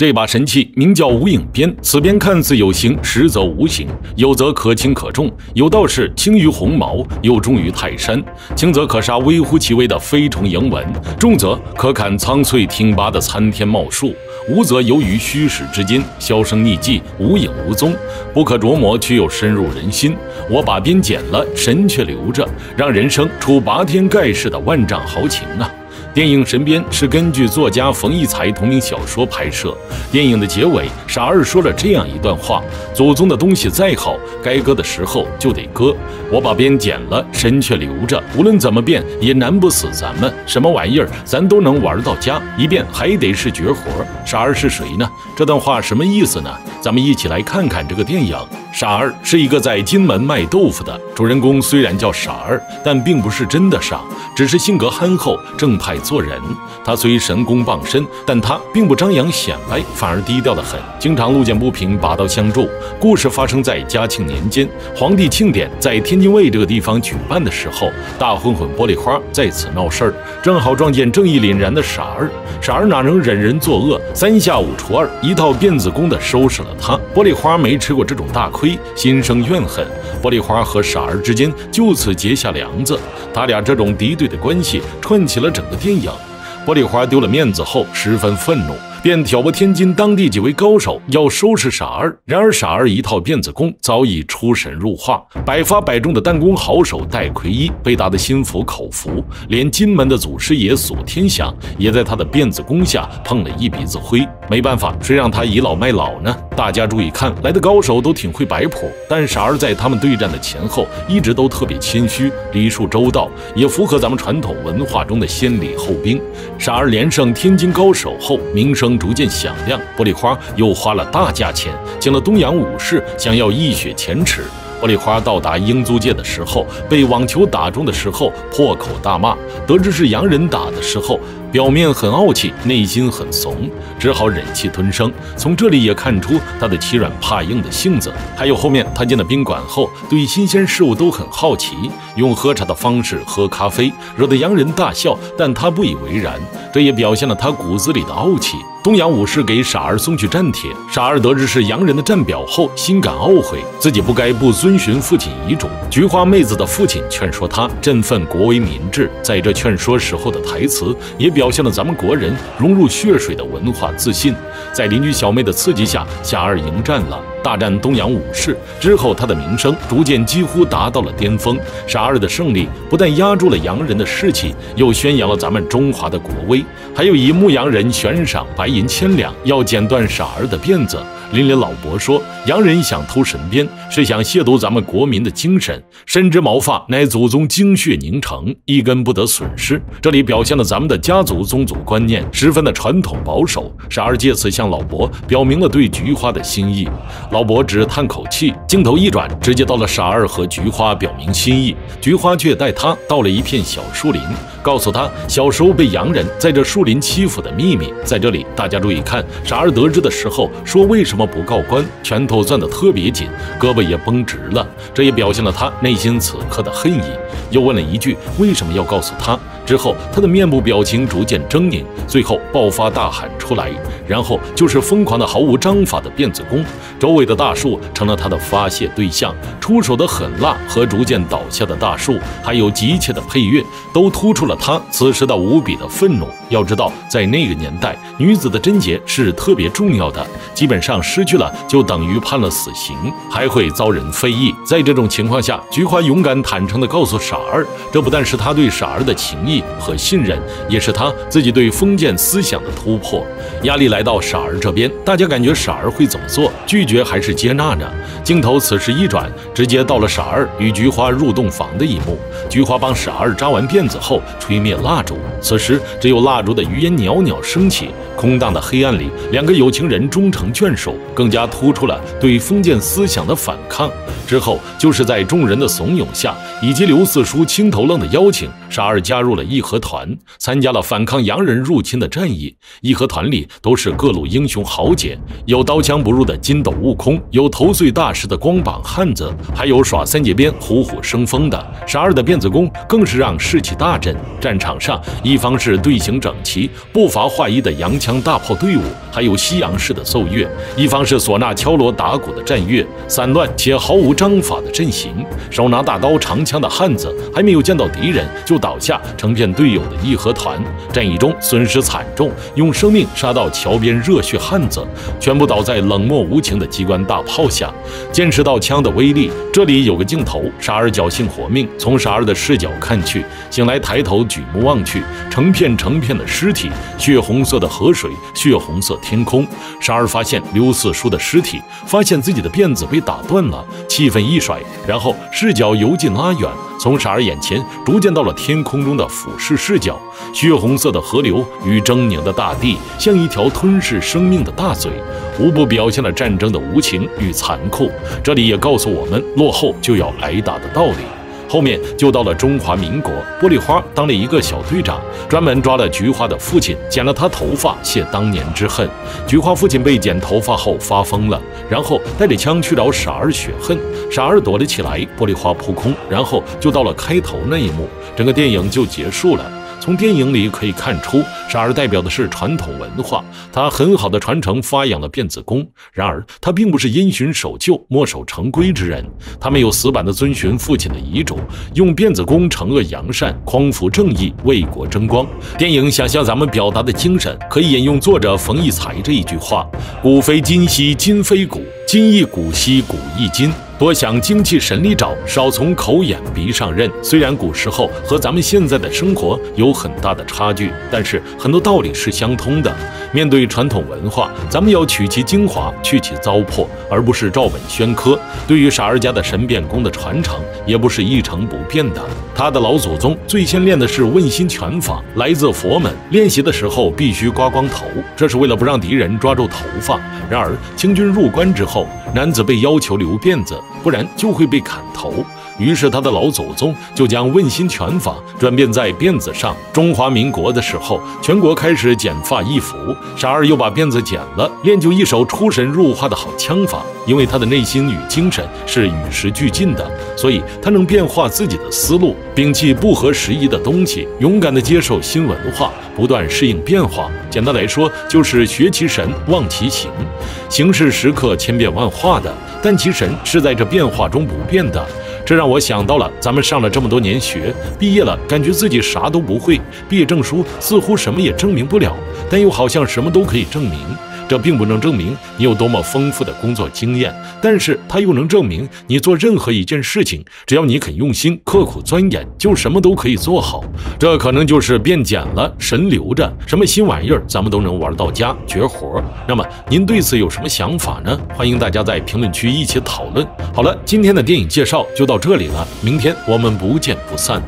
这把神器名叫无影鞭，此鞭看似有形，实则无形，有则可轻可重，有道是轻于鸿毛，又重于泰山。轻则可杀微乎其微的飞虫蝇蚊，重则可砍苍翠挺拔的参天茂树，无则游于虚实之间，销声匿迹，无影无踪，不可琢磨，却又深入人心。我把鞭剪了，神却留着，让人生出拔天盖世的万丈豪情啊！电影《神鞭》是根据作家冯骥才同名小说拍摄。电影的结尾，傻二说了这样一段话：祖宗的东西再好，该割的时候就得割。我把鞭剪了，神却留着，无论怎么变，也难不死咱们。什么玩意儿，咱都能玩到家，一变还得是绝活。傻二是谁呢？这段话什么意思呢？咱们一起来看看这个电影。傻二是一个在金门卖豆腐的主人公，虽然叫傻二，但并不是真的傻，只是性格憨厚，正派做人。他虽神功傍身，但他并不张扬显摆，反而低调得很，经常路见不平拔刀相助。故事发生在嘉庆年间，皇帝庆典在天津卫这个地方举办的时候，大混混玻璃花在此闹事儿，正好撞见正义凛然的傻二。傻二哪能忍人作恶，3下5除2，一套辫子功的收拾了他。玻璃花没吃过这种大亏，心生怨恨。玻璃花和傻二之间就此结下梁子，他俩这种敌对的关系串起了整个电影。玻璃花丢了面子后十分愤怒，便挑拨天津当地几位高手要收拾傻二。然而傻二一套辫子功早已出神入化，百发百中的弹弓好手戴奎一被打得心服口服，连金门的祖师爷索天祥也在他的辫子功下碰了一鼻子灰。没办法，谁让他倚老卖老呢？大家注意看，来的高手都挺会摆谱，但傻二在他们对战的前后一直都特别谦虚，礼数周到，也符合咱们传统文化中的先礼后兵。傻二连胜天津高手后，名声逐渐响亮，玻璃花又花了大价钱请了东洋武士，想要一雪前耻。玻璃花到达英租界的时候，被网球打中的时候破口大骂，得知是洋人打的时候，表面很傲气，内心很怂，只好忍气吞声。从这里也看出他的欺软怕硬的性子。还有后面他进了宾馆后，对新鲜事物都很好奇，用喝茶的方式喝咖啡，惹得洋人大笑，但他不以为然，这也表现了他骨子里的傲气。东洋武士给傻二送去战帖，傻二得知是洋人的战表后，心感懊悔，自己不该不遵循父亲遗嘱。菊花妹子的父亲劝说他振奋国威民智，在这劝说时候的台词也表现了咱们国人融入血水的文化自信。在邻居小妹的刺激下，傻二迎战了，大战东洋武士之后，他的名声逐渐几乎达到了巅峰。傻二的胜利不但压住了洋人的士气，又宣扬了咱们中华的国威，还有以牧羊人悬赏白银1000两，要剪断傻二的辫子。邻里老伯说，洋人想偷神鞭，是想亵渎咱们国民的精神，深知毛发乃祖宗精血凝成，一根不得损失。这里表现了咱们的家族宗族观念十分的传统保守。傻二借此向老伯表明了对菊花的心意。老伯只叹口气，镜头一转，直接到了傻二和菊花表明心意。菊花却带他到了一片小树林，告诉他小时候被洋人在这树林欺负的秘密。在这里大家注意看，傻二得知的时候说为什么不告官，拳头攥得特别紧，胳膊也绷直了，这也表现了他内心此刻的恨意。又问了一句为什么要告诉他，之后他的面部表情逐渐狰狞，最后爆发大喊出来，然后就是疯狂的毫无章法的辫子功，周围的大树成了他的发泄对象，出手的狠辣和逐渐倒下的大树，还有急切的配乐，都突出了他此时的无比的愤怒。要知道，在那个年代，女子的贞洁是特别重要的，基本上失去了就等于判了死刑，还会遭人非议。在这种情况下，菊花勇敢坦诚地告诉傻二，这不但是他对傻二的情谊和信任，也是他自己对封建思想的突破。压力来到傻二这边，大家感觉傻二会怎么做？拒绝还是接纳呢？镜头此时一转，直接到了傻二与菊花入洞房的一幕。菊花帮傻二扎完辫子后，吹灭蜡烛，此时只有蜡烛的余烟袅袅升起。空荡的黑暗里，两个有情人终成眷属，更加突出了对封建思想的反抗。之后，就是在众人的怂恿下，以及刘四叔亲头愣的邀请，傻儿加入了义和团，参加了反抗洋人入侵的战役。义和团里都是各路英雄豪杰，有刀枪不入的筋斗悟空，有头碎大石的光膀汉子，还有耍三节鞭虎虎生风的。傻儿的辫子功更是让士气大振。战场上，一方是队形整齐、步伐划一的洋枪大炮队伍，还有西洋式的奏乐；一方是唢呐敲锣打鼓的战乐，散乱且毫无章法的阵型。手拿大刀长枪的汉子还没有见到敌人就倒下，成片队友的义和团。战役中损失惨重，用生命杀到桥边热血汉子全部倒在冷漠无情的机关大炮下。见识到枪的威力，这里有个镜头，傻儿侥幸活命，从傻儿的视角看去，醒来抬头举目望去，成片成片的尸体，血红色的河水，血红色天空。傻儿发现刘四叔的尸体，发现自己的辫子被打断了，气氛一甩，然后视角由近拉远，从傻儿眼前逐渐到了天空中的俯视视角，血红色的河流与狰狞的大地，像一条吞噬生命的大嘴，无不表现了战争的无情与残酷。这里也告诉我们，落后就要挨打的道理。后面就到了中华民国，玻璃花当了一个小队长，专门抓了菊花的父亲，剪了他头发泄当年之恨。菊花父亲被剪头发后发疯了，然后带着枪去找傻儿雪恨，傻儿躲了起来，玻璃花扑空，然后就到了开头那一幕，整个电影就结束了。从电影里可以看出，傻儿代表的是传统文化，他很好的传承发扬了辫子功。然而，他并不是因循守旧、墨守成规之人，他没有死板的遵循父亲的遗嘱，用辫子功惩恶扬善、匡扶正义、为国争光。电影想向咱们表达的精神，可以引用作者冯骥才这一句话：“古非今兮今非古，今亦古兮古亦今。多想精气神里找，少从口眼鼻上认。”虽然古时候和咱们现在的生活有很大的差距，但是很多道理是相通的。面对传统文化，咱们要取其精华，去其糟粕，而不是照本宣科。对于傻儿家的神变功的传承，也不是一成不变的。他的老祖宗最先练的是问心拳法，来自佛门。练习的时候必须刮光头，这是为了不让敌人抓住头发。然而清军入关之后，男子被要求留辫子，不然就会被砍头。于是他的老祖宗就将问心拳法转变在辫子上。中华民国的时候，全国开始剪发易服，傻儿又把辫子剪了，练就一手出神入化的好枪法。因为他的内心与精神是与时俱进的，所以他能变化自己的思路，摒弃不合时宜的东西，勇敢地接受新文化，不断适应变化。简单来说，就是学其神，忘其形。形是时刻千变万化的，但其神是在这变化中不变的。这让我想到了咱们上了这么多年学，毕业了感觉自己啥都不会，毕业证书似乎什么也证明不了，但又好像什么都可以证明。这并不能证明你有多么丰富的工作经验，但是它又能证明你做任何一件事情，只要你肯用心刻苦钻研，就什么都可以做好。这可能就是变简了，神留着，什么新玩意儿咱们都能玩到家，绝活。那么您对此有什么想法呢？欢迎大家在评论区一起讨论。好了，今天的电影介绍就到这里了，明天我们不见不散。